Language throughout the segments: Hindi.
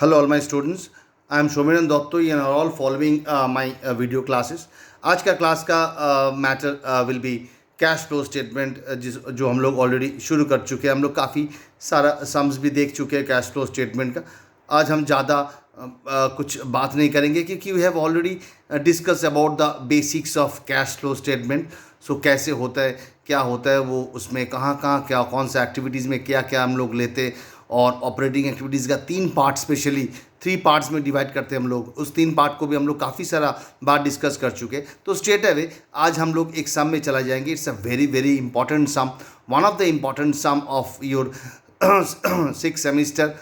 Hello, all my students. I am Shomiran Dotto and are all following my video classes. आज का क्लास का matter will be cash flow statement जो हम लोग ऑलरेडी शुरू कर चुके हैं. हम लोग काफ़ी सारा सम्स भी देख चुके हैं कैश फ्लो स्टेटमेंट का. आज हम ज़्यादा कुछ बात नहीं करेंगे क्योंकि we have already discuss about the basics of cash flow statement. So कैसे होता है, क्या होता है वो, उसमें कहाँ कहाँ क्या कौन सा एक्टिविटीज़ में क्या क्या हम लोग लेते हैं, और ऑपरेटिंग एक्टिविटीज़ का 3 पार्ट स्पेशली 3 पार्ट्स में डिवाइड करते हैं हम लोग. उस 3 पार्ट को भी हम लोग काफ़ी सारा बार डिस्कस कर चुके. तो स्ट्रेट अवे आज हम लोग एक सम में चला जाएंगे. It's a very very important sum, one of the important sum of your 6 semester.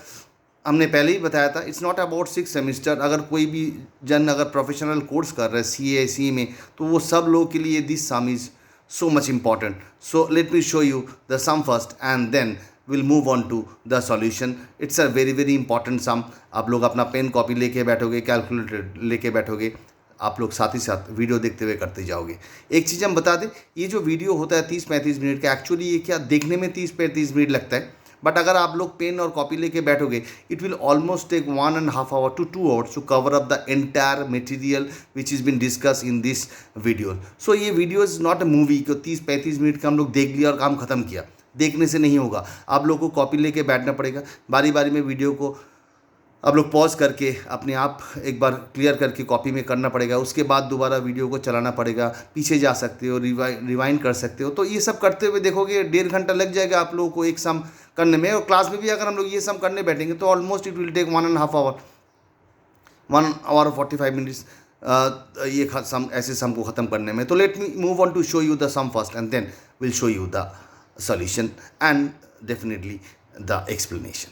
हमने पहले ही बताया था इट्स नॉट अबाउट 6 सेमिस्टर. अगर कोई भी जन अगर प्रोफेशनल कोर्स कर रहे हैं CA में, तो वो सब लोगों के लिए this some is so much important. So let me show you the sum first and then we'll move on to the solution. It's a very very important sum. आप लोग अपना पेन कॉपी लेके बैठोगे, कैलकुलेटर लेके बैठोगे, आप लोग साथ ही साथ वीडियो देखते हुए करते जाओगे. एक चीज़ हम बता दें, ये जो वीडियो होता है 30-35 मिनट का, एक्चुअली ये क्या देखने में 30-35 मिनट लगता है, बट अगर आप लोग पेन और कॉपी लेके बैठोगे it will almost take 1.5 hour to 2 hours to cover up the entire material which is been discuss in this video. So ये video is not a movie कि 30-35 मिनट का हम लोग देख लिया और काम ख़त्म किया. देखने से नहीं होगा, आप लोग को कॉपी लेके बैठना पड़ेगा. बारी बारी में वीडियो को आप लोग पॉज करके अपने आप एक बार क्लियर करके कॉपी में करना पड़ेगा. उसके बाद दोबारा वीडियो को चलाना पड़ेगा, पीछे जा सकते हो, रिवाइंड कर सकते हो. तो ये सब करते हुए देखोगे 1.5 घंटा लग जाएगा आप लोगों को एक सम करने में. और क्लास में भी अगर हम लोग ये सम करने बैठेंगे तो almost it will take 1.5 hour 1 hour 45 minutes ये सम ऐसे सम को ख़त्म करने में. तो let me move on to show you the sum first and then will show you the solution and definitely the explanation.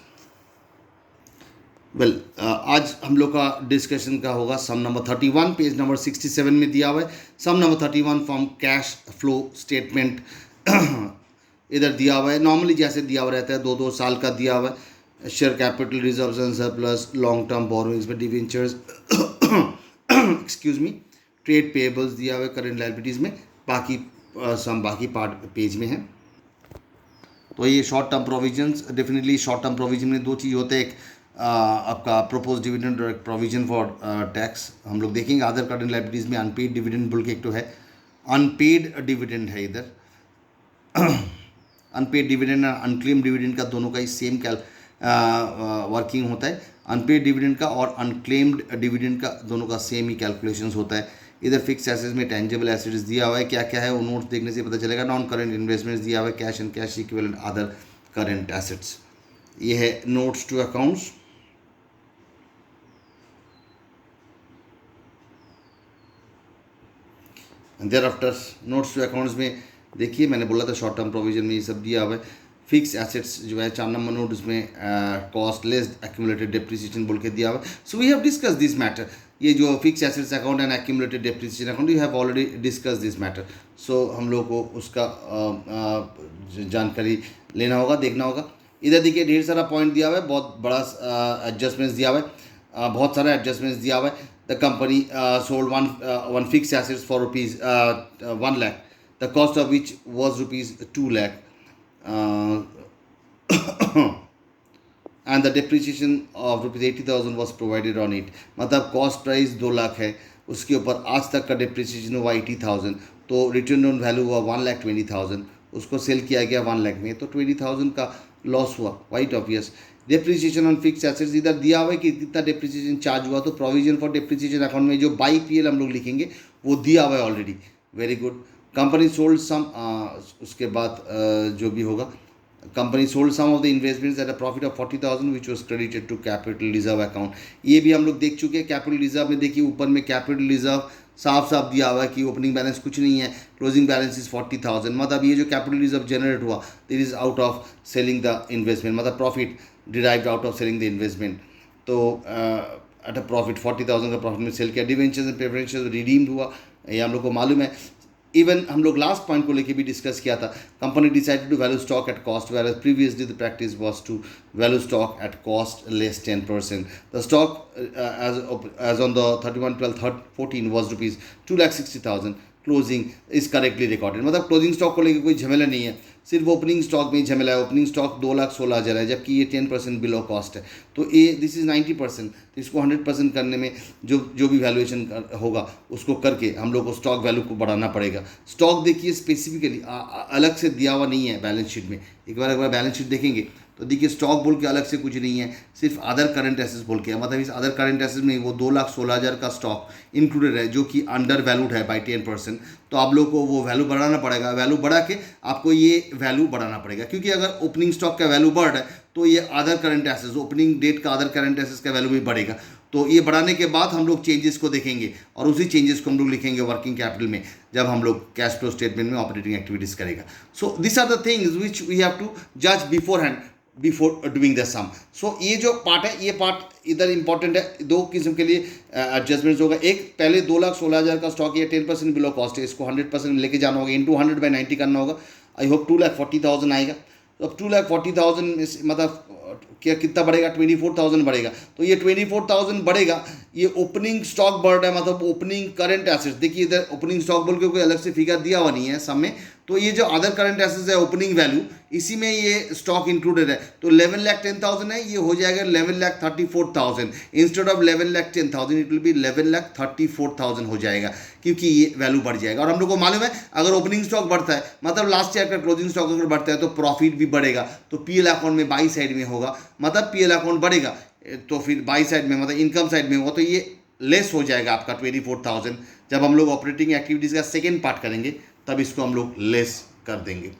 Well आज हम लोग का डिस्कशन का होगा सम नंबर 31, पेज नंबर 67 में दिया हुआ है. Sum number 31 from cash flow statement इधर दिया हुआ है. नॉर्मली जैसे दिया हुआ रहता है 2-2 साल का दिया हुआ है. Share capital, reserves and surplus, long term borrowings में debentures, excuse me, trade payables दिया हुआ है, करंट लायबिलिटीज़ में. बाकी सम बाकी पार्ट पेज में है. तो ये short term provisions, definitely short term provision में 2 चीज़ होते हैं. एक आपका प्रोपोज डिविडेंड और एक प्रोविजन फॉर टैक्स हम लोग देखेंगे. अदर करंट लायबिलिटीज़ में अनपेड डिविडेंड बोल के एक तो है, अनपेड डिविडेंड है इधर. अनपेड डिविडेंड और अनक्लेम डिविडेंड का दोनों का ही सेम वर्किंग होता है. अनपेड डिविडेंड का और अनक्लेम्ड डिविडेंड का दोनों का सेम ही कैलकुलेशंस होता है. इधर फिक्स एसेट्स में टेंजिबल एसेट्स दिया हुआ है. क्या क्या है वो नोट्स देखने से पता चलेगा. नॉन करेंट इन्वेस्टमेंट्स दिया हुआ है, cash and cash equivalent, other current assets. ये है notes to accounts. Thereafter notes to accounts में देखिए, मैंने बोला था शॉर्ट टर्म प्रोविजन में ये सब दिया हुआ है. फिक्स एसेट्स जो है 4 नंबर नोट, उसमें कॉस्ट लेस एक्यूमुलेटेड डेप्रिसिएशन बोल के दिया हुआ है. So we have discuss this matter. ये जो fix assets account and accumulated depreciation account, you have already discuss this matter. So हम लोग को उसका जानकारी लेना होगा, देखना होगा. इधर देखिए ढेर सारा पॉइंट दिया हुआ है, बहुत बड़ा एडजस्टमेंट्स दिया हुआ है, बहुत सारा एडजस्टमेंट्स दिया हुआ है. The company sold one fix assets for ₹1 lakh, the cost of which was ₹2 lakh, and the depreciation of ₹80,000 was provided on it. मतलब कॉस्ट प्राइस 2 लाख है, उसके ऊपर आज तक का डिप्रिसिएशन हुआ 80,000, तो रिटर्न ऑन वैल्यू हुआ 1,20,000. उसको सेल किया गया 1 लाख में, तो 20,000 का लॉस हुआ. White obvious. Depreciation on fix assets इधर दिया हुआ है कि कितना डेप्रिसिएशन चार्ज हुआ, तो प्रोविजन फॉर डेप्रिसिएशन अकाउंट में जो बाई PL हम लोग लिखेंगे वो दिया हुआ है already. Very good. Company sold some, उसके बाद जो भी होगा, company sold some of the investments at a profit of 40,000 which was credited to capital reserve account. ये भी हम लोग देख चुके हैं. कैपिटल रिजर्व में देखिए ऊपर में कैपिटल रिजर्व साफ साफ दिया हुआ है कि ओपनिंग बैलेंस कुछ नहीं है, क्लोजिंग बैलेंस इज़ 40,000. मतलब ये जो कैपिटल रिजर्व जनरेट हुआ this is out of selling the investment, मतलब profit derived out of selling the investment. तो एट अ प्रॉफिट 40,000 का प्रॉफिट में सेल किया. डिवेंचर्स एंड प्रेफरेंशियल रिडीम्ड हुआ, ये हम लोग को मालूम है. इवन हम लोग लास्ट पॉइंट को लेके भी डिस्कस किया था. Company decided to value stock at cost, where previously the practice was to value stock at cost less 10%. The stock as on the 31/12/14 was ₹2,60,000. Closing is correctly recorded, मतलब क्लोजिंग स्टॉक को लेकर कोई झमेला नहीं है, सिर्फ ओपनिंग स्टॉक में ही झमेला है। ओपनिंग स्टॉक 2,16,000 है, जबकि ये 10% बिलो कॉस्ट है। तो ये दिस इज़ 90%, तो इसको 100% करने में जो जो भी वैल्यूएशन होगा उसको करके हम लोग को स्टॉक वैल्यू को बढ़ाना पड़ेगा। स्टॉक देखिए स्पेसिफिकली अलग से दिया हुआ नहीं है बैलेंस शीट में। एक बार बैलेंस शीट देखेंगे तो देखिए स्टॉक बोल के अलग से कुछ नहीं है, सिर्फ अदर करंट एसेट्स बोल के है। मतलब इस अदर करंट एसेट्स में वो 2,16,000 का स्टॉक इंक्लूडेड है, जो कि अंडर वैल्यूड है बाई 10%। तो आप लोग को वो वैल्यू बढ़ाना पड़ेगा, वैल्यू बढ़ा के आपको ये वैल्यू बढ़ाना पड़ेगा, क्योंकि अगर ओपनिंग स्टॉक का वैल्यू बढ़ रहा है तो ये other current assets, opening date का अदर करंट एसेट्स का वैल्यू भी बढ़ेगा। तो ये बढ़ाने के बाद हम लोग चेंजेस को देखेंगे और उसी चेंजेस को हम लोग लिखेंगे वर्किंग कैपिटल में, जब हम लोग कैश फ्लो स्टेटमेंट में ऑपरेटिंग एक्टिविटीज करेगा। So this are the things which we have to जज before hand before doing the sum. So ये जो पार्ट है, ये पार्ट इधर इंपॉर्टेंट है। दो किस्म के लिए एडजस्टमेंट्स होगा। एक, पहले 2,16,000 का स्टॉक, ये 10% बिलो कॉस्ट है, इसको 100% लेके जाना होगा, इंटू 100/90 करना होगा। आई होप 2,40,000 आएगा। तो अब 2,40,000 मतलब क्या कितना बढ़ेगा, 24,000 बढ़ेगा। तो ये 24,000 बढ़ेगा, ये ओपनिंग स्टॉक बढ़ रहा है, मतलब ओपनिंग करंट एसेट्स। देखिए इधर ओपनिंग स्टॉक बोल के कोई अलग से फिगर दिया हुआ नहीं है सब में। तो ये जो अदर करंट एसेट्स है ओपनिंग वैल्यू, इसी में ये स्टॉक इंक्लूडेड है। तो 11,10,000 है, ये हो जाएगा 11,34,000। Instead of 11,10,000 it will be 11,34,000 हो जाएगा, क्योंकि ये वैल्यू बढ़ जाएगा। और हम लोग को मालूम है अगर ओपनिंग स्टॉक बढ़ता है, मतलब लास्ट ईयर का क्लोजिंग स्टॉक अगर बढ़ता है तो प्रॉफिट भी बढ़ेगा। तो पीएल अकाउंट में बाई साइड में होगा, मतलब पीएल अकाउंट बढ़ेगा तो फिर बाई साइड में मतलब इनकम साइड में होगा, तो ये लेस हो जाएगा आपका 24,000। जब हम लोग ऑपरेटिंग एक्टिविटीज़ का सेकेंड पार्ट करेंगे तब इसको हम लोग लेस कर देंगे।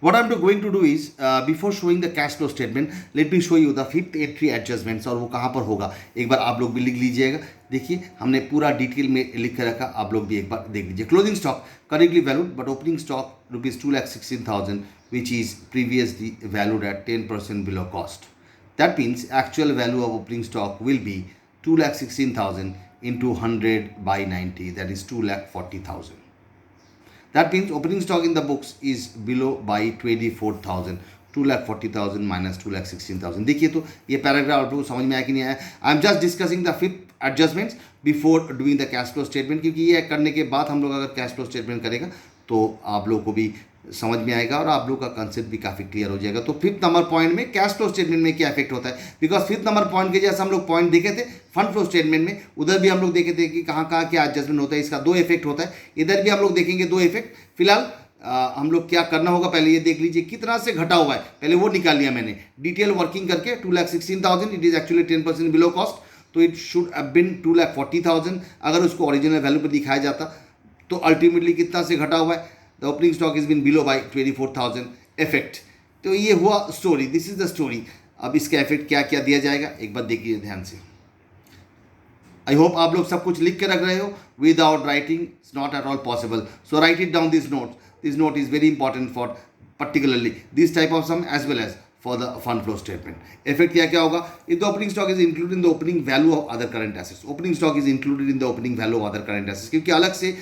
What I'm going to do is, before showing the cash flow statement, let me show you the fifth entry adjustments, और वो कहाँ पर होगा एक बार आप लोग भी लिख लीजिएगा। देखिए हमने पूरा डिटेल में लिख के रखा, आप लोग भी एक बार देख लीजिए। Closing stock correctly valued, but opening stock ₹2,16,000 which is previously valued at 10% below cost. That means actual value of opening stock will be 2,16,000 into 100/90, that is 2,40,000. That means opening stock in the books is below by 24,000. 2,40,000 minus 2,16,000। देखिए तो ये पैराग्राफ आप लोगों को समझ में आया कि नहीं आया। I am just discussing the fifth adjustments before doing the cash flow statement, क्योंकि ये करने के बाद हम लोग अगर कैश फ्लो स्टेटमेंट करेगा तो आप लोग को भी समझ में आएगा और आप लोग का कंसेप्ट भी काफ़ी क्लियर हो जाएगा। तो फिफ्थ नंबर पॉइंट में कैश फ्लो स्टेटमेंट में क्या इफेक्ट होता है, बिकॉज फिफ्थ नंबर पॉइंट के जैसे हम लोग पॉइंट देखे थे फंड फ्लो स्टेटमेंट में, उधर भी हम लोग देखे थे कि कहाँ कहाँ क्या एडजस्टमेंट होता है, इसका 2 इफेक्ट होता है। इधर भी हम लोग देखेंगे 2 इफेक्ट। फिलहाल हम लोग क्या करना होगा, पहले ये देख लीजिए कितना से घटा हुआ है, पहले वो निकाल लिया मैंने डिटेल वर्किंग करके। 2,16,000 it is actually 10% below cost, तो इट शुड हैव बीन 2,40,000। अगर उसको ओरिजिनल वैल्यू पर दिखाया जाता तो अल्टीमेटली कितना से घटा हुआ है, the opening stock is been below by 24,000 effect. तो ये हुआ story, this is the story. अब इसका इफेक्ट क्या क्या दिया जाएगा एक बार देखिए ध्यान से। आई होप आप लोग सब कुछ लिख के रख रहे हो। Without writing it's not at all possible, so right it down this note. This note is very important for particularly this type of sum as well as for the fund flow statement. Effect क्या क्या होगा, if the opening stock is included in the opening value of other current assets, opening stock is included in the opening value of other current assets, क्योंकि अलग से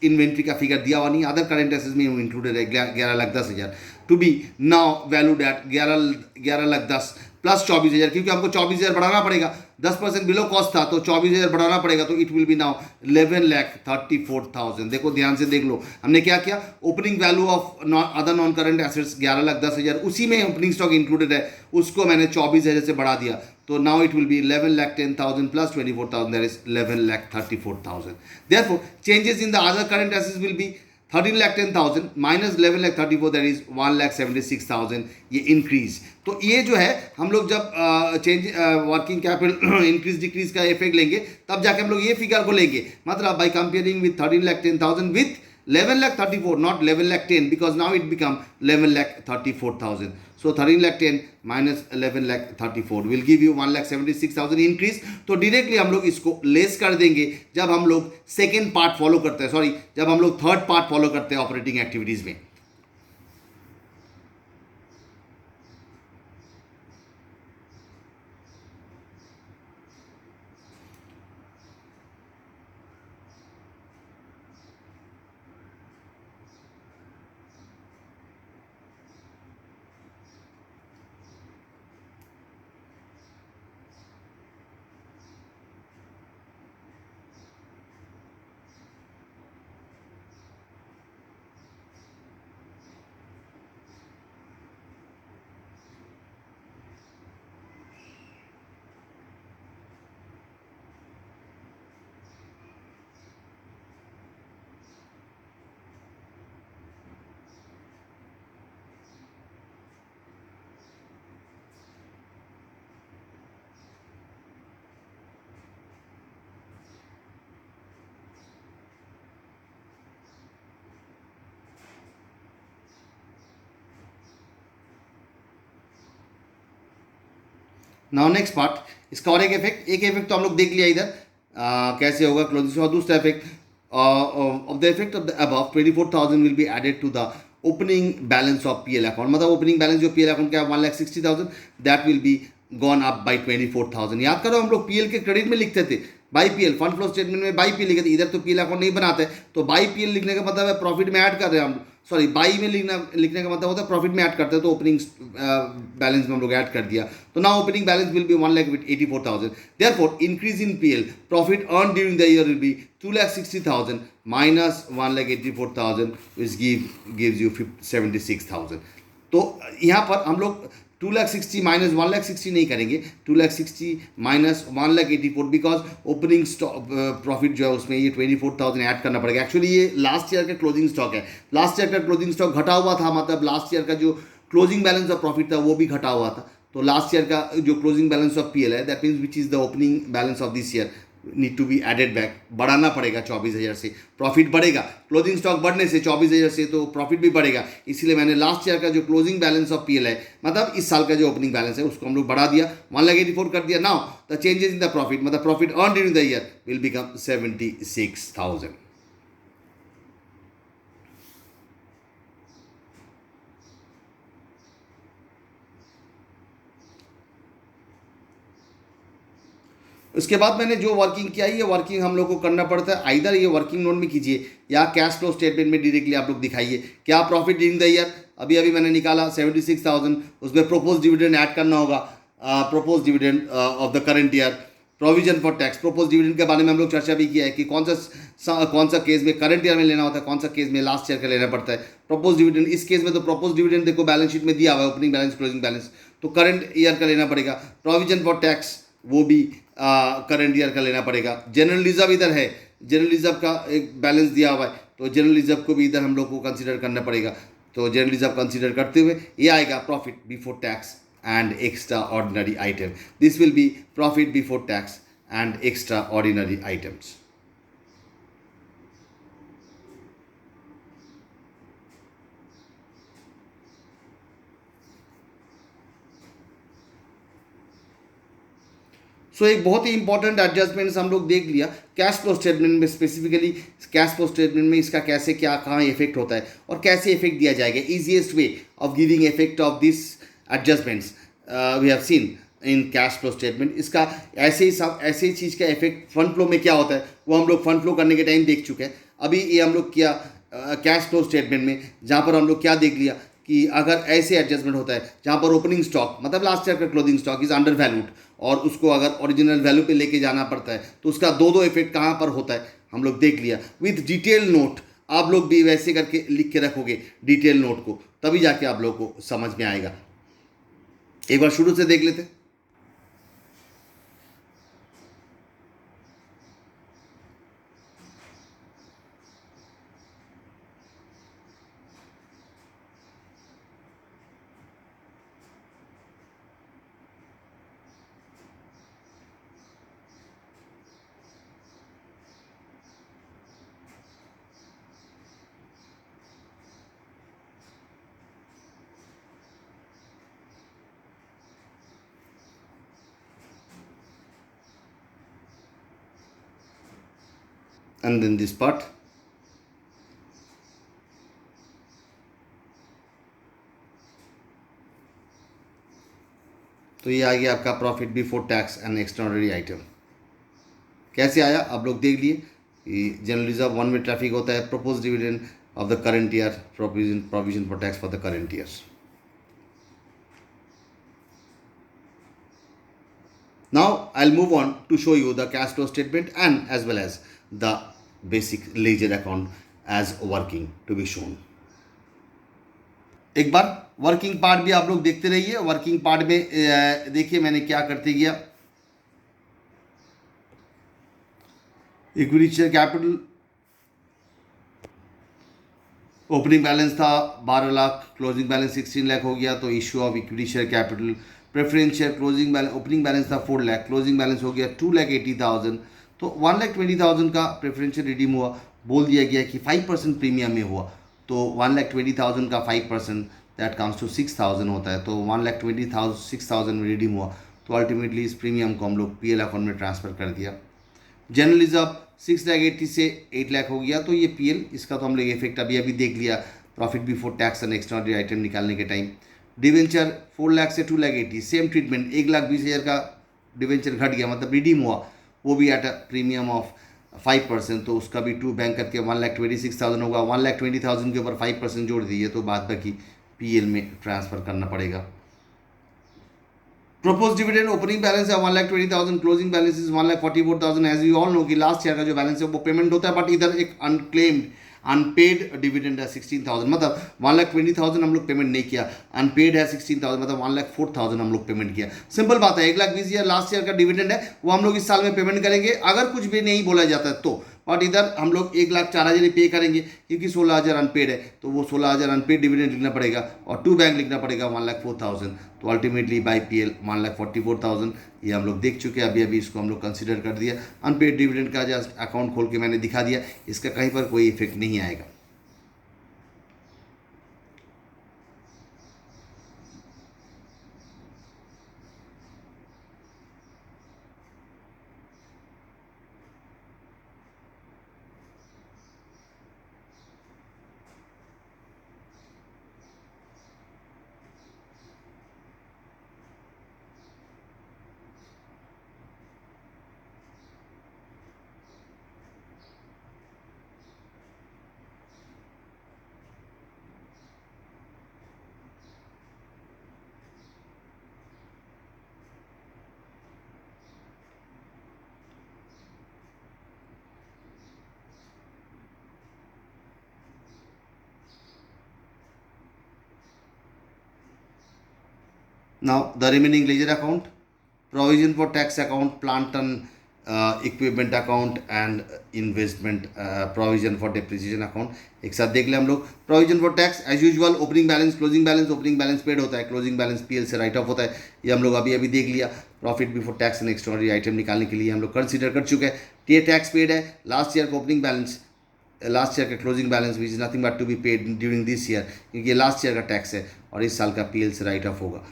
इन्वेंट्री का फिगर दिया हुआ नहीं, अदर करंट एसेट्स में इंक्लूडेड है 11,10,000 to be now valued at 11,10,000 plus 24,000, क्योंकि हमको 24,000 बढ़ाना पड़ेगा, 10% बिलो कॉस्ट था तो 24,000 बढ़ाना पड़ेगा, तो इट विल बी नाउ 11,34,000। देखो ध्यान से देख लो हमने क्या किया, opening value of other non current assets 11,10,000, उसी में ओपनिंग स्टॉक इंक्लूडेड है, उसको मैंने 24,000 से बढ़ा दिया, तो now it will be 11,10,000 plus 24,000, that is 11,34,000. Therefore, changes in the other current assets will be 13,10,000 minus 11,34,000, that is 1,76,000, ये इंक्रीज। तो ये जो है हम लोग जब change working capital increase decrease का इफेक्ट लेंगे तब जाके हम लोग ये फिगर को लेंगे, मतलब by comparing with 13,10,000 with 11,34,000, not 11,10,000, because now it become 11,34,000. So 13,10,000 minus 11,34,000 will give you 1,76,000 increase. तो डायरेक्टली हम लोग इसको लेस कर देंगे जब हम लोग सेकेंड पार्ट फॉलो करते हैं, सॉरी जब हम लोग थर्ड पार्ट फॉलो करते हैं ऑपरेटिंग एक्टिविटीज में। नाउ नेक्स्ट पार्ट, इसका और एक इफेक्ट तो हम लोग देख लिया इधर, कैसे होगा क्लोजिंग, और दूसरा effect of the effect of the above 24,000 will be added to the opening balance of PL account, मतलब ओपनिंग बैलेंस जो पीएल अकाउंट का 1,60,000 that will be gone up by 24,000। याद करो हम लोग पीएल के क्रेडिट में लिखते थे by PL, fund flow statement में बाई पीएल लिखते थे, इधर तो पीएल अकाउंट नहीं बनाते, तो बाई पीएल लिखने का मतलब है प्रॉफिट में ऐड कर रहे हैं हम, सॉरी बाई में लिखने का मतलब होता है प्रॉफिट में ऐड करते हैं, तो ओपनिंग बैलेंस में हम लोग ऐड कर दिया, तो now opening balance will be 1,84,000, therefore increase in PL profit earn during the year will be 2,60,000 minus 1,84,000 which gives you 76,000। तो यहाँ पर हम लोग 2,60,000 माइनस 1,60,000 नहीं करेंगे, 2,60,000 minus 1,84,000 because opening stock profit जो है उसमें ये 24,000 ऐड करना पड़ेगा। एक्चुअली ये लास्ट ईयर का क्लोजिंग स्टॉक है, लास्ट ईयर का क्लोजिंग स्टॉक घटा हुआ था, मतलब लास्ट ईयर का जो क्लोजिंग बैलेंस ऑफ प्रॉफिट था वो भी घटा हुआ था, तो लास्ट ईयर का जो क्लोजिंग बैलेंस ऑफ पीएल है that means which is the opening balance of this year need to be added back, बढ़ाना पड़ेगा 24,000 से, प्रॉफिट बढ़ेगा, क्लोजिंग स्टॉक बढ़ने से 24,000 से तो प्रॉफिट भी बढ़ेगा, इसीलिए मैंने लास्ट ईयर का जो क्लोजिंग बैलेंस ऑफ पीएल है, मतलब इस साल का जो ओपनिंग बैलेंस है उसको हम लोग बढ़ा दिया, 1,84,000 कर दिया। Now the changes in the profit, मतलब profit earn during the year will become 76,000। उसके बाद मैंने जो वर्किंग किया है, ये वर्किंग हम लोग को करना पड़ता है, आइदर ये वर्किंग नोट में कीजिए या कैश फ्लो स्टेटमेंट में डायरेक्टली आप लोग दिखाइए क्या प्रॉफिट ड्यूरिंग द ईयर, अभी अभी मैंने निकाला 76,000, उसमें प्रोपोज डिविडेंड ऐड करना होगा, propose dividend of the current year, provision for tax, propose dividend के बारे में हम लोग चर्चा भी किया है कि कौन सा केस में करंट ईयर में लेना होता है, कौन सा केस में लास्ट ईयर का लेना पड़ता है। प्रोपोज डिविडेंड इस केस में तो प्रोपोज डिविडेंड देखो बैलेंस शीट में दिया हुआ है, ओपनिंग बैलेंस क्लोजिंग बैलेंस, तो करंट ईयर का लेना पड़ेगा। प्रोविजन फॉर टैक्स वो भी करंट ईयर का लेना पड़ेगा। जनरल रिजर्व इधर है, जनरल रिजर्व का एक बैलेंस दिया हुआ है, तो जनरल रिजर्व को भी इधर हम लोग को कंसीडर करना पड़ेगा, तो जनरल रिजर्व कंसीडर करते हुए ये आएगा profit before tax and extraordinary item, this will be profit before tax and extraordinary items. So एक बहुत ही इंपॉर्टेंट एडजस्टमेंट्स हम लोग देख लिया कैश फ्लो स्टेटमेंट में, स्पेसिफिकली कैश फ्लो स्टेटमेंट में इसका कैसे क्या कहाँ इफेक्ट होता है और कैसे इफेक्ट दिया जाएगा, easiest way of giving effect of this adjustments we have seen in cash flow statement. इसका ऐसे ही चीज़ का इफेक्ट फंड फ्लो में क्या होता है वो हम लोग फंड फ्लो करने के टाइम देख चुके हैं। अभी ये हम लोग किया कैश फ्लो स्टेटमेंट में, जहाँ पर हम लोग क्या देख लिया कि अगर ऐसे एडजस्टमेंट होता है जहाँ पर ओपनिंग स्टॉक मतलब लास्ट ईयर का closing stock is under valued और उसको अगर ओरिजिनल वैल्यू पे लेके जाना पड़ता है तो उसका दो इफेक्ट कहाँ पर होता है हम लोग देख लिया विथ डिटेल नोट। आप लोग भी वैसे करके लिख के रखोगे डिटेल नोट को, तभी जाके आप लोग को समझ में आएगा। एक बार शुरू से देख लेते हैं। And then this part, तो ये आ गया आपका profit before tax and extraordinary item. कैसे आया आप लोग देख लिए, जनरल रिजर्व वन में ट्रैफिक होता है, propose dividend of the current year, provision for tax for the current year. Now I'll move on to show you the cash flow statement and as well as the basic ledger account as working to be shown. एक बार वर्किंग पार्ट भी आप लोग देखते रहिए। वर्किंग पार्ट में देखिए मैंने क्या करते गया, equity share capital opening balance था 12 लाख, क्लोजिंग बैलेंस 16 लाख हो गया, तो issue of equity share capital. Preference share closing balance, opening balance था 4 लाख, क्लोजिंग बैलेंस हो गया 2,80,000, तो 1,20,000 का प्रेफरेंशियल रिडीम हुआ। बोल दिया गया कि 5% प्रीमियम में हुआ, तो 1,20,000 का 5% दैट कम्स टू 6,000 होता है, तो 1,20,000 6,000 में रिडीम हुआ, तो अल्टीमेटली इस प्रीमियम को हम लोग पीएल अकाउंट में ट्रांसफ़र कर दिया। जनरल रिजर्व 6,80,000 से 8,00,000 हो गया, तो ये पीएल इसका तो हम लोग इफेक्ट अभी अभी देख लिया profit before tax and extraordinary item निकालने के टाइम। डिवेंचर 4,00,000 से 2,80,000 सेम ट्रीटमेंट, 1,20,000 का डिवेंचर घट गया मतलब रिडीम हुआ, वो भी एट अ प्रीमियम ऑफ 5%, तो उसका भी 2 बैंक करके 1,26,000 होगा। 1,20,000 के ऊपर 5% जोड़ दीजिए तो बाद बाकी पीएल में ट्रांसफ़र करना पड़ेगा। प्रपोज डिविडेंड ओपनिंग बैलेंस है 1,20,000, closing balance is 1,44,000। As you all know कि लास्ट ईयर का जो बैलेंस है वो पेमेंट होता है, बट इधर एक अनक्लेम्ड अनपेड डिविडेंड है 16,000, मतलब 1,20,000 हम लोग पेमेंट नहीं किया, अनपेड है 16,000, मतलब 1,04,000 हम लोग पेमेंट किया। सिंपल बात है, 1,20,000 लास्ट ईयर का डिविडेंड है, वो हम लोग इस साल में पेमेंट करेंगे अगर कुछ भी नहीं बोला जाता है तो। बट इधर हम लोग 1,04,000 पे करेंगे क्योंकि 16,000 अनपेड है, तो वो 16,000 अनपेड डिविडेंड लिखना पड़ेगा और 2 बैंक लिखना पड़ेगा 1,04,000, तो अल्टीमेटली बाई पीएल 1,44,000 ये हम लोग देख चुके हैं। अभी अभी इसको हम लोग कंसिडर कर दिया। अनपेड डिविडेंड का जस्ट अकाउंट खोल के मैंने दिखा दिया, इसका कहीं पर कोई इफेक्ट नहीं आएगा। Now the remaining ledger account, provision for tax account, plant and equipment account and investment provision for depreciation account एक साथ देख ले हम लोग। Provision for tax as usual opening balance closing balance, opening balance paid होता है, क्लोजिंग बैलेंस पीएल से राइट ऑफ होता है, ये हम लोग अभी अभी देख लिया। Profit before tax and extraordinary item निकालने के लिए हम लोग कंसीडर कर चुके हैं। ये टैक्स पेड है लास्ट ईयर का ओपनिंग बैलेंस, लास्ट ईयर का closing balance which is nothing but to be paid during this year, क्योंकि ये लास्ट ईयर का टैक्स है और इस साल का पीएल से राइट ऑफ होगा।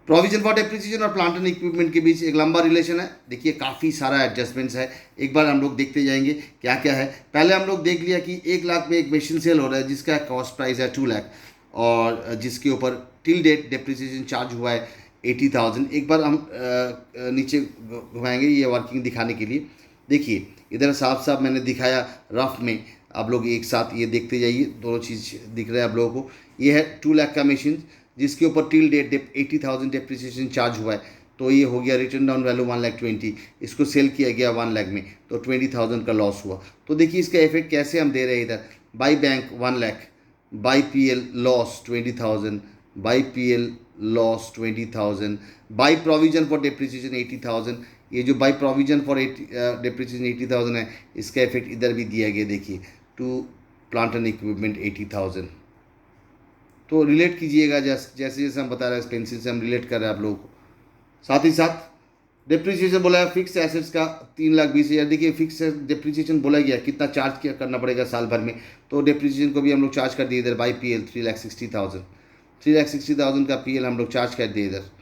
प्रोविजन फॉर डेप्रिसिएशन और प्लांट एंड इक्विपमेंट के बीच एक लंबा रिलेशन है। देखिए काफ़ी सारा एडजस्टमेंट्स है, एक बार हम लोग देखते जाएंगे क्या क्या है। पहले हम लोग देख लिया कि 1,00,000 में एक मशीन सेल हो रहा है जिसका कॉस्ट प्राइस है 2,00,000 और जिसके ऊपर टिल डेट डेप्रिसिएशन चार्ज हुआ है 80,000। एक बार हम नीचे घुमाएंगे ये वर्किंग दिखाने के लिए। देखिए इधर साफ साफ मैंने दिखाया रफ में, आप लोग एक साथ ये देखते जाइए, दोनों चीज़ दिख रहा है आप लोगों को। ये है 2,00,000 का मशीन जिसके ऊपर टिल डेट 80,000 डेप्रिसिएशन चार्ज हुआ है, तो ये हो गया रिटर्न डाउन वैल्यू 1,20,000। इसको सेल किया गया 1,00,000 में, तो 20,000 का लॉस हुआ। तो देखिए इसका इफेक्ट कैसे हम दे रहे हैं इधर, by bank 1,00,000, by PL loss 20,000, by PL loss 20,000, by provision for depreciation 80,000। ये जो बाई प्रोविजन फॉर डेप्रिसिएशन 80,000 है, इसका इफेक्ट इधर भी दिया गया। देखिए टू प्लांट एंड इक्विपमेंट 80,000। तो रिलेट कीजिएगा जैसे जैसे हम बता रहे हैं, पेंसिल से हम रिलेट कर रहे हैं आप लोगों को। साथ ही साथ डिप्रिसिएशन बोला है फिक्स एसेट्स का 3,20,000। देखिए फिक्स डिप्रिसिएशन बोला गया कितना चार्ज किया करना पड़ेगा साल भर में, तो डिप्रिसिएशन को भी हम लोग चार्ज कर दिए इधर बाई पीएल 3,60,000। 3,60,000 का पीएल हम लोग चार्ज कर दिए इधर।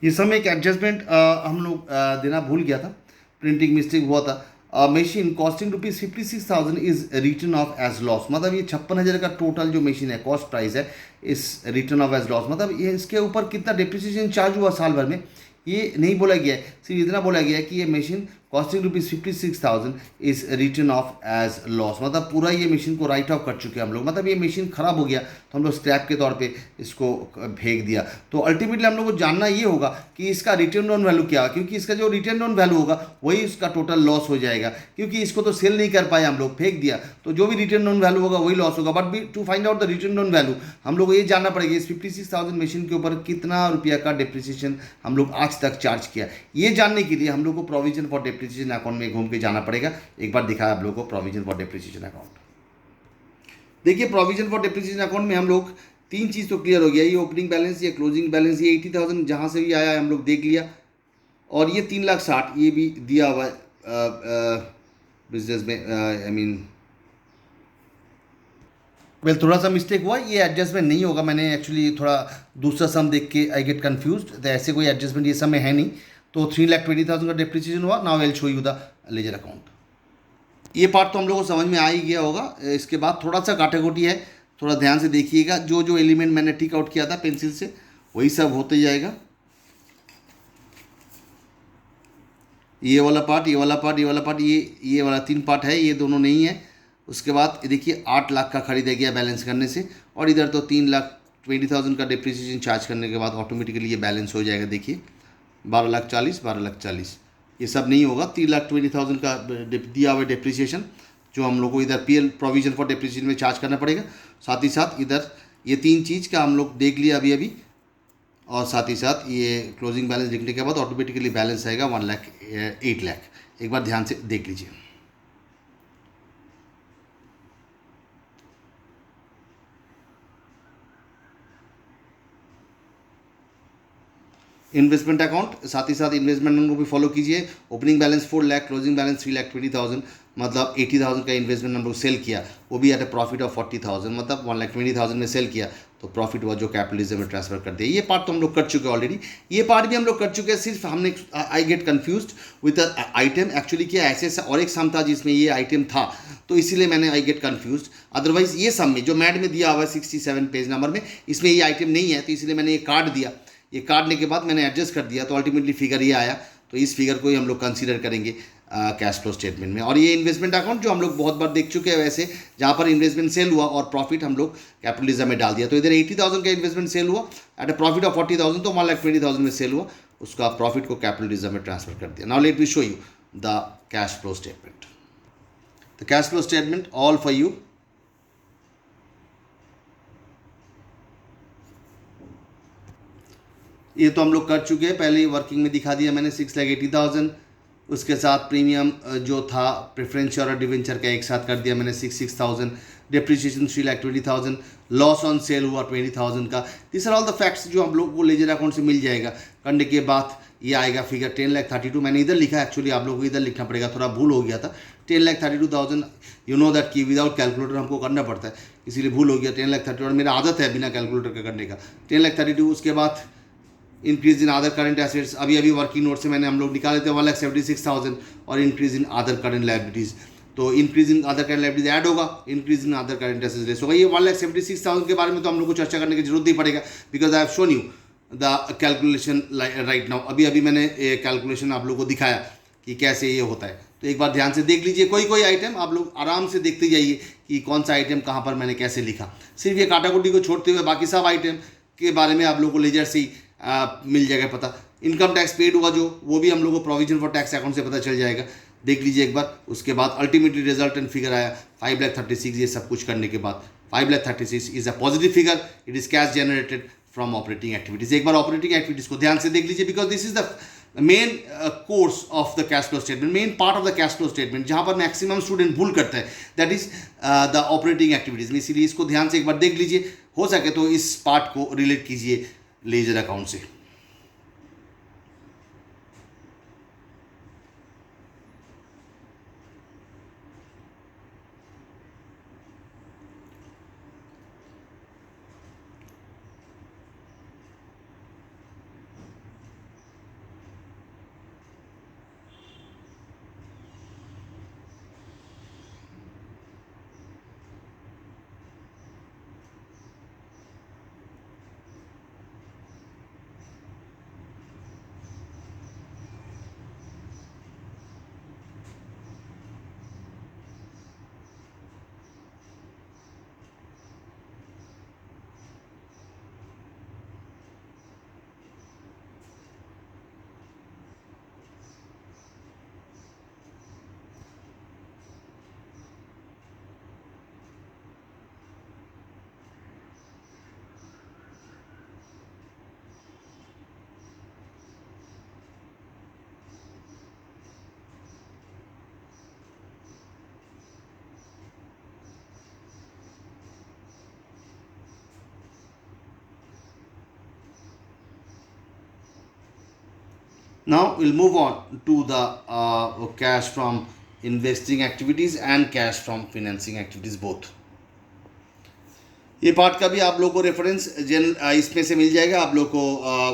ये समय एक एडजस्टमेंट हम लोग देना भूल गया था, प्रिंटिंग मिस्टेक हुआ था। Machine costing ₹56,000 is written off as loss, मतलब ये 56,000 का टोटल जो मशीन है कॉस्ट प्राइस है इस रिटर्न ऑफ एज लॉस, मतलब ये इसके ऊपर कितना डिप्रिसिएशन चार्ज हुआ साल भर में ये नहीं बोला गया है, सिर्फ इतना बोला गया है कि ये machine costing ₹56,000 is written off as loss, मतलब पूरा ये मशीन को राइट ऑफ कर चुके हैं हम लोग। मतलब ये मशीन ख़राब हो गया तो हम लोग स्क्रैप के तौर पे इसको फेंक दिया। तो अल्टीमेटली हम लोग को जानना ये होगा कि इसका रिटर्न ऑन वैल्यू क्या है, क्योंकि इसका जो रिटर्न ऑन वैल्यू होगा वही इसका टोटल लॉस हो जाएगा, क्योंकि इसको तो सेल नहीं कर पाए हम लोग, फेंक दिया, तो जो भी रिटर्न ऑन वैल्यू होगा वही लॉस होगा। But to find out the return on value हम लोग को ये जानना पड़ेगा इस 56,000 मशीन के ऊपर कितना रुपया का डिप्रिसिएशन हम लोग आज तक चार्ज किया। ये जानने के लिए हम लोग को प्रोविजन फॉर डिप्रिसिएशन अकाउंट में घूम के जाना पड़ेगा। एक बार दिखाया आप लोगों को प्रोविजन फॉर डिप्रिसिएशन अकाउंट। देखिए प्रोविजन फॉर डिप्रिसिएशन अकाउंट में हम लोग तीन चीज़ तो क्लियर हो गया, ये ओपनिंग बैलेंस, ये क्लोजिंग बैलेंस, ये 80,000 जहाँ से भी आया है हम लोग देख लिया, और ये 3,60,000 ये भी दिया हुआ है बिजनेस में, आई मीन वेल थोड़ा सा मिस्टेक हुआ, ये एडजस्टमेंट नहीं होगा, मैंने एक्चुअली थोड़ा दूसरा सम देख के आई गेट कन्फ्यूज, तो ऐसे कोई एडजस्टमेंट ये समय है नहीं। तो 3,20,000 का डिप्रिसिएशन हुआ। Now I will show you the ledger account. ये पार्ट तो हम लोगों को समझ में आ ही गया होगा। इसके बाद थोड़ा सा काटाकोटी है, थोड़ा ध्यान से देखिएगा। जो जो एलिमेंट मैंने टिक आउट किया था पेंसिल से वही सब होते जाएगा। ये वाला पार्ट, ये वाला पार्ट, ये वाला पार्ट, ये वाला 3 पार्ट है, ये दोनों नहीं है। उसके बाद देखिए 8 लाख का खरीदा गया बैलेंस करने से, और इधर तो 3,20,000 का डिप्रिसिएशन चार्ज करने के बाद ऑटोमेटिकली ये बैलेंस हो जाएगा। देखिए 12,40,000, 12,40,000 ये सब नहीं होगा। 3,20,000 का दिया हुआ डिप्रिसिएशन जो हम लोग को इधर पीएल प्रोविजन फॉर डिप्रिसिएशन में चार्ज करना पड़ेगा। साथ ही साथ इधर ये 3 चीज़ का हम लोग देख लिया अभी अभी, और साथ ही साथ ये क्लोजिंग बैलेंस लिखने के बाद ऑटोमेटिकली बैलेंस आएगा 1 लाख 8 लाख। एक बार ध्यान से देख लीजिए। इन्वेस्टमेंट अकाउंट, साथ ही साथ इन्वेस्टमेंट अकाउंट को भी फॉलो कीजिए। Opening balance 4 lakh, closing balance 3,20,000, मतलब 80,000 का इन्वेस्टमेंट हम लोग सेल किया, वो भी एट ए प्रॉफिट ऑफ 40,000, मतलब 1,20,000 में सेल किया तो प्रॉफिट हुआ जो कैपिटलिज्म में ट्रांसफर कर दिया। ये पार्ट तो हम लोग कर चुके हैं ऑलरेडी, ये पार्ट भी हम लोग कर चुके हैं। सिर्फ हमने I get confuse with item, actually क्या ऐसे और एक सम था जिसमें ये आइटम था, तो इसीलिए मैंने आई गेट कन्फ्यूज। अदरवाइज ये सम में जो मैड में दिया हुआ है 67 पेज नंबर में, इसमें ये आइटम नहीं है, तो इसलिए मैंने ये कार्ड दिया। ये काटने के बाद मैंने एडजस्ट कर दिया तो अल्टीमेटली फिगर ये आया। तो इस फिगर को ही हम लोग कंसीडर करेंगे कैश फ्लो स्टेटमेंट में। और ये इन्वेस्टमेंट अकाउंट जो हम लोग बहुत बार देख चुके हैं वैसे, जहाँ पर इन्वेस्टमेंट सेल हुआ और प्रॉफिट हम लोग कैपिटलिज्म में डाल दिया। तो इधर 80,000 का इन्वेस्टमेंट सेल हुआ एट ए प्रॉफिट ऑफ 40,000, तो 1,20,000 में सेल हुआ, उसका प्रॉफिट को कैपिटलिज्म में ट्रांसफर कर दिया। Now let me show you the cash flow statement. The cash flow statement all for you. ये तो हम लोग कर चुके हैं, पहले ही वर्किंग में दिखा दिया मैंने 6,80,000। उसके साथ प्रीमियम जो था प्रेफरेंस शेयर और डिवेंचर का एक साथ कर दिया मैंने 6,000। डिप्रिसिएशन 3,20,000, लॉस ऑन सेल हुआ 20,000 का। This are all the facts जो हम लोग को लेजर अकाउंट से मिल जाएगा। करने के बाद ये आएगा फिगर 10,32,000। मैंने इधर लिखा है, एक्चुअली आप लोगों को इधर लिखना पड़ेगा, थोड़ा भूल हो गया था। 10,32,000, यू नो दैट कि विदाउट कैलकुलेटर हमको करना पड़ता है, इसीलिए भूल हो गया। 10,32,000 मेरा आदत है बिना कैलकुलेटर का करने का। 10,32,000 उसके बाद increase in other current assets, अभी अभी वर्किंग नोट से मैंने हम लोग निकाले थे 1,76,000, और increase in other current liabilities, तो increase in other current liabilities add होगा, increase in other current assets less होगा। ये 1,76,000 के बारे में तो हम लोग को चर्चा करने की जरूरत नहीं पड़ेगा, because I have shown you the calculation right now. अभी अभी मैंने कैलकुलेशन आप लोग को दिखाया कि कैसे ये होता है, तो एक बार ध्यान से देख लीजिए। कोई कोई आइटम आप लोग आराम से देखते जाइए कि कौन सा आइटम कहाँ पर मैंने कैसे लिखा। सिर्फ ये काटाकुटी को छोड़ते हुए बाकी सब आइटम के बारे में आप लोग को लेजर से ही मिल जाएगा पता। इनकम टैक्स पेड हुआ जो, वो भी हम लोग को प्रोविजन फॉर टैक्स अकाउंट से पता चल जाएगा, देख लीजिए एक बार। उसके बाद अल्टीमेटली रिजल्टेंट फिगर आया 5,36,000। ये सब कुछ करने के बाद 5,36,000 is a positive figure, it is cash generated from operating activities. एक बार ऑपरेटिंग एक्टिविटीज को ध्यान से देख लीजिए, because this is the main course of the cash flow statement, main part of the cash flow statement, जहाँ पर मैक्सिमम स्टूडेंट भूल करते हैं, that is the operating activities में। इसीलिए इसको ध्यान से एक बार देख लीजिए, हो सके तो इस पार्ट को रिलेट कीजिए लेजर अकाउंट से। Now we'll move on to the cash from investing activities and cash from financing activities both. ये पार्ट का भी आप लोगों को रेफरेंस इसमें से मिल जाएगा, आप लोग को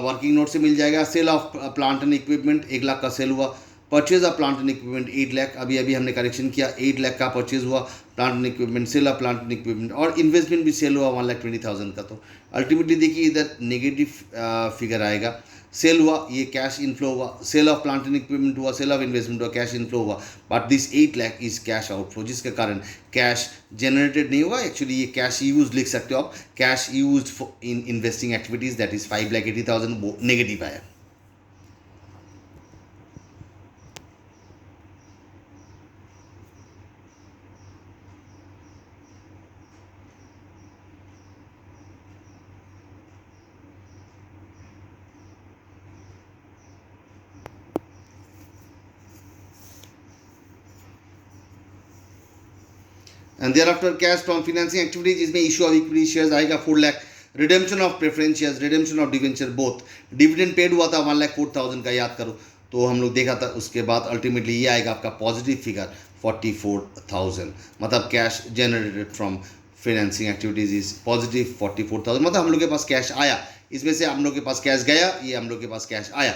वर्किंग नोट से मिल जाएगा. Sale of plant and equipment 1 lakh का सेल हुआ. Purchase of plant and equipment 8 lakh, अभी अभी हमने करेक्शन किया, 8 लाख का परचेज हुआ plant and equipment. Sale of plant and equipment और इन्वेस्टमेंट भी सेल हुआ 1,20,000 का. तो अल्टीमेटली देखिए इधर नेगेटिव फिगर आएगा. सेल हुआ, ये कैश इनफ्लो हुआ. Sale of plant and equipment हुआ, सेल ऑफ इन्वेस्टमेंट हुआ, कैश इनफ्लो हुआ. But this 8 lakh is cash outflow, जिसके कारण कैश जनरेटेड नहीं हुआ. एक्चुअली ये कैश यूज लिख सकते हो आप. Cash use in investing activities, that is 5,80,000, वो नेगेटिव आया. And thereafter cash from financing activities, इसमें इशू ऑफ इक्विटी शेयर्स आएगा 4 lakh. Redemption of preference shares, redemption of debenture both. Dividend paid हुआ था 1,04,000 का, याद करो. तो हम लोग देखा था. उसके बाद अल्टीमेटली ये आएगा आपका पॉजिटिव फिगर 44,000. मतलब cash generated from financing activities is positive 44,000. मतलब हम लोग के पास कैश आया. इसमें से हम लोग के पास कैश गया, ये हम लोग के पास कैश आया.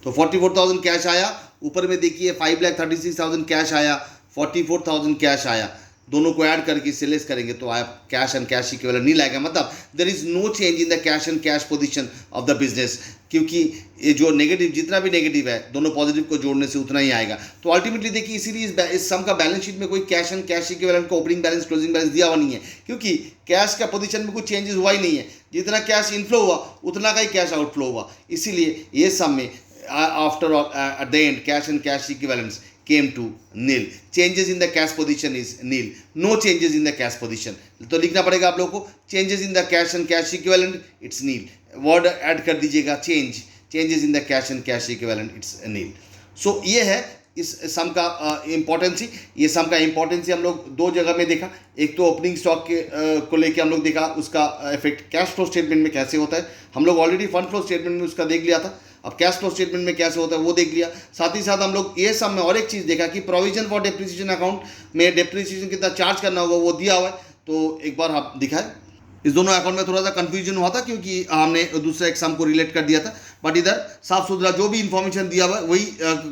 तो 44,000 कैश आया. ऊपर में देखिए 5,36,000 कैश आया, 44,000 कैश आया. दोनों को ऐड करके सेलेस करेंगे तो आप कैश एंड कैश इक्विवेलेंट नहीं लाएगा. मतलब there is no change in the cash and cash position of the business, क्योंकि ये जो नेगेटिव, जितना भी नेगेटिव है, दोनों पॉजिटिव को जोड़ने से उतना ही आएगा. तो अल्टीमेटली देखिए इसीलिए इस सम का बैलेंस शीट में कोई कैश एंड कैश इक्विवेलेंट का ओपनिंग बैलेंस क्लोजिंग बैलेंस दिया हुआ नहीं है, क्योंकि कैश का पोजीशन में कुछ चेंजेस हुआ ही नहीं है. जितना कैश इनफ्लो हुआ उतना का ही कैश आउटफ्लो हुआ. इसीलिए ये सम में after at the end cash and cash equivalents came to nil. Changes in the cash position is nil. No changes in the cash position. तो लिखना पड़ेगा आप लोगों को changes in the cash and cash equivalent it's nil. Word add कर दीजिएगा change. Changes in the cash and cash equivalent it's nil. So ये है इस सम का इम्पोर्टेंसी. ये सम का इम्पोर्टेंसी हम लोग दो जगह में देखा. एक तो ओपनिंग स्टॉक के को लेके हम लोग देखा उसका इफेक्ट कैश फ्लो स्टेटमेंट में कैसे होता है. हम लोग ऑलरेडी फंड फ्लो स्टेटमेंट में उसका देख लिया था. अब कैश फ्लो स्टेटमेंट में कैसे होता है वो देख लिया. साथ ही साथ हम लोग ये सब में और एक चीज़ देखा कि प्रोविजन फॉर डेप्रिसिएशन अकाउंट में डेप्रिसिएशन कितना चार्ज करना होगा वो दिया हुआ है. तो एक बार आप दिखाएं. इस दोनों अकाउंट में थोड़ा सा कंफ्यूजन हुआ था क्योंकि हमने दूसरे एक सम को रिलेट कर दिया था. बट इधर साफ सुथरा जो भी इन्फॉर्मेशन दिया हुआ है वही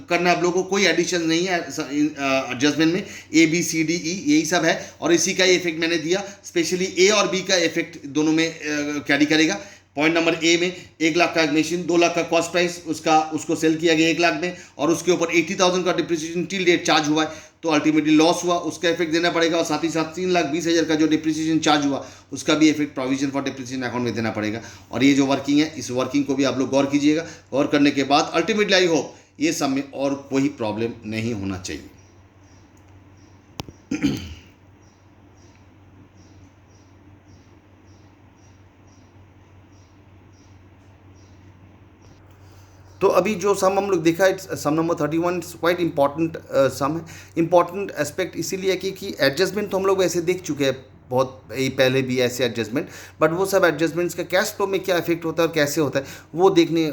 करना है आप लोगों को. कोई एडिशन नहीं है एडजस्टमेंट में. ABCDE यही सब है और इसी का इफेक्ट मैंने दिया. स्पेशली A और B का इफेक्ट दोनों में कैरी करेगा. पॉइंट नंबर ए में 1 लाख का मशीन, 2 लाख का कॉस्ट प्राइस, उसको सेल किया गया 1 लाख में और उसके ऊपर 80,000 का डिप्रिसिएशन टिल डेट चार्ज हुआ है. तो अल्टीमेटली लॉस हुआ, उसका इफेक्ट देना पड़ेगा. और साथ ही साथ 3,20,000 का जो डिप्रिसिएशन चार्ज हुआ उसका भी effect provision for depreciation account में देना पड़ेगा. और ये जो वर्किंग है इस वर्किंग को भी आप लोग गौर कीजिएगा. गौर करने के बाद अल्टीमेटली आई होप ये सब में और कोई प्रॉब्लम नहीं होना चाहिए. तो अभी जो सम हम लोग देखा है सम नंबर 31 क्वाइट इंपॉर्टेंट सम है. इंपॉर्टेंट एस्पेक्ट इसीलिए कि एडजस्टमेंट तो हम लोग वैसे देख चुके हैं बहुत पहले भी ऐसे एडजस्टमेंट. बट वो सब एडजस्टमेंट्स का कैश फ्लो में क्या इफेक्ट होता है और कैसे होता है वो देखने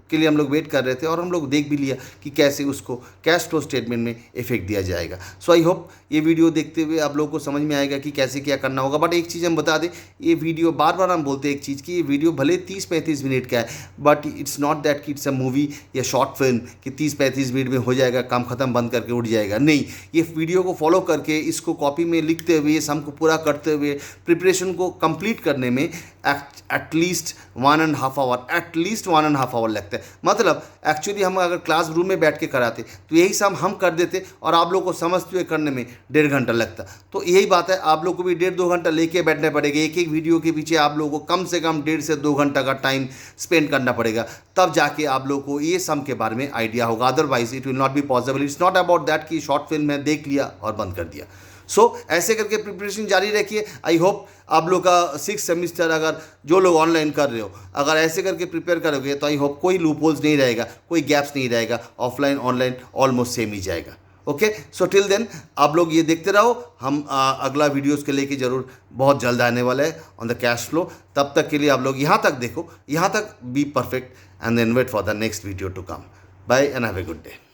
के लिए हम लोग वेट कर रहे थे. और हम लोग देख भी लिया कि कैसे उसको कैश फ्लो स्टेटमेंट में इफेक्ट दिया जाएगा. सो आई होप ये वीडियो देखते हुए आप लोगों को समझ में आएगा कि कैसे क्या करना होगा. बट एक चीज़ हम बता दें, ये वीडियो बार बार हम बोलते हैं एक चीज़ कि ये वीडियो भले 30-35 मिनट का है बट इट्स नॉट दैट कि इट्स अ मूवी या शॉर्ट फिल्म कि 30-35 मिनट में हो जाएगा, काम खत्म, बंद करके उठ जाएगा. नहीं, ये वीडियो को फॉलो करके इसको कॉपी में लिखते हुए ये सम को पूरा करते हुए प्रिपरेशन को कंप्लीट करने में एटलीस्ट 1.5 आवर लगता है. मतलब एक्चुअली हम अगर क्लास रूम में बैठ के कराते तो यही सम हम कर देते और आप लोग को समझते हुए करने में 1.5 घंटा लगता. तो यही बात है, आप लोग को भी 1.5-2 घंटा लेके बैठना पड़ेगा. एक एक वीडियो के पीछे आप लोगों को कम से कम 1.5 से 2 घंटा का टाइम स्पेंड करना पड़ेगा. तब जाके आप लोग को ये सम के बारे में आइडिया होगा. Otherwise it will not be possible. It's not about that कि शॉर्ट फिल्म में देख लिया और बंद कर दिया. सो ऐसे करके प्रिपरेशन जारी रखिए. आई होप आप लोग का 6th सेमिस्टर अगर जो लोग ऑनलाइन कर रहे हो अगर ऐसे करके प्रिपेयर करोगे तो आई होप कोई लूप होल्स नहीं रहेगा, कोई गैप्स नहीं रहेगा. ऑफलाइन ऑनलाइन ऑलमोस्ट सेम ही जाएगा. ओके, सो टिल देन आप लोग ये देखते रहो, हम अगला वीडियोस के लेके ज़रूर बहुत जल्द आने वाला है ऑन द कैश फ्लो। तब तक के लिए आप लोग यहाँ तक देखो, यहाँ तक be perfect and then wait for the next video to come. Bye and have a good day.